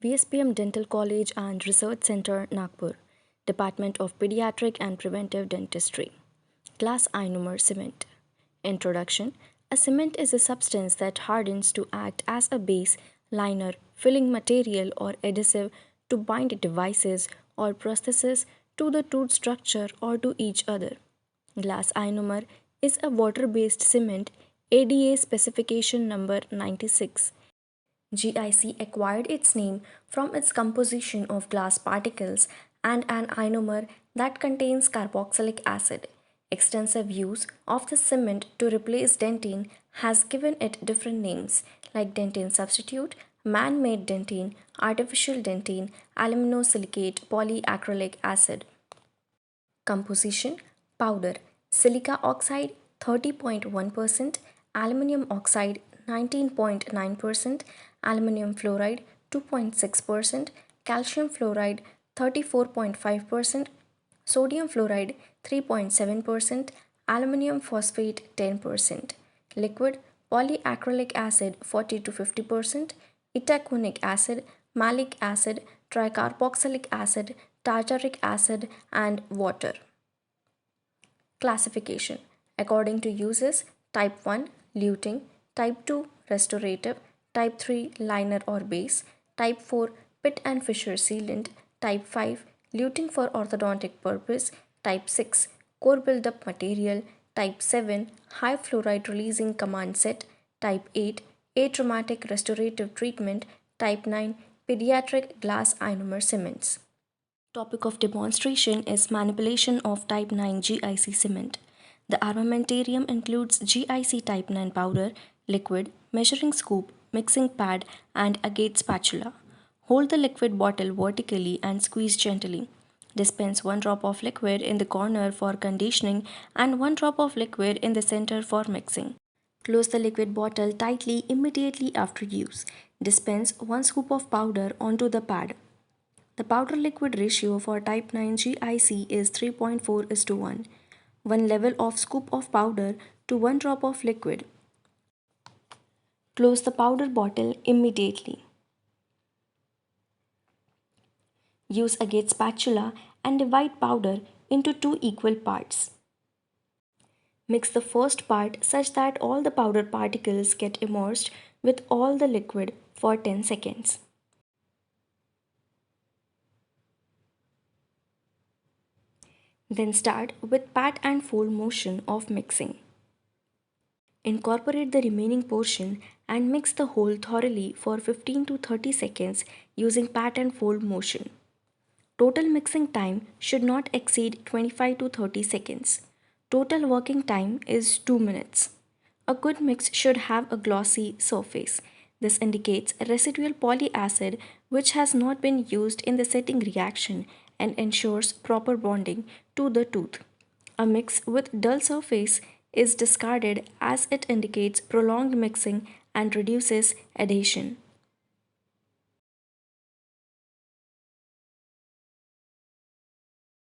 VSPM Dental College and Research Center, Nagpur, Department of Pediatric and Preventive Dentistry. Class ionomer cement. Introduction. A cement is a substance that hardens to act as a base, liner, filling material, or adhesive to bind devices or prostheses to the tooth structure or to each other. Glass ionomer is a water based cement, ADA specification number 96. GIC acquired its name from its composition of glass particles and an ionomer that contains carboxylic acid. Extensive use of the cement to replace dentine has given it different names like dentine substitute, man made dentine, artificial dentine, aluminosilicate polyacrylic acid. Composition. Powder. Silica oxide 30.1%, aluminum oxide 19.9%, aluminum fluoride 2.6%, calcium fluoride 34.5%, sodium fluoride 3.7%, aluminum phosphate 10%, liquid polyacrylic acid 40 to 50%, itaconic acid, malic acid, tricarboxylic acid, tartaric acid, and water. Classification. According to uses: Type 1 luting, Type 2 restorative, Type 3 liner or base, Type 4 pit and fissure sealant, Type 5 luting for orthodontic purpose, Type 6 core buildup material, Type 7 high fluoride releasing command set, Type 8 atraumatic restorative treatment, Type 9 pediatric glass ionomer cements. Topic of demonstration is manipulation of type 9 GIC cement. The armamentarium includes GIC type 9 powder, liquid, measuring scoop, mixing pad, and a gate spatula. Hold the liquid bottle vertically and squeeze gently. Dispense 1 drop of liquid in the corner for conditioning and 1 drop of liquid in the center for mixing. Close the liquid bottle tightly immediately after use. Dispense 1 scoop of powder onto the pad. The powder liquid ratio for type 9 GIC is 3.4:1. 1 level of scoop of powder to 1 drop of liquid. Close the powder bottle immediately. Use a gate spatula and divide powder into 2 equal parts. Mix the first part such that all the powder particles get immersed with all the liquid for 10 seconds. Then start with pat and fold motion of mixing. Incorporate the remaining portion and mix the whole thoroughly for 15 to 30 seconds using pat and fold motion. Total mixing time should not exceed 25 to 30 seconds. Total working time is 2 minutes. A good mix should have a glossy surface. This indicates residual polyacid which has not been used in the setting reaction and ensures proper bonding to the tooth. A mix with dull surface is discarded as it indicates prolonged mixing and reduces adhesion.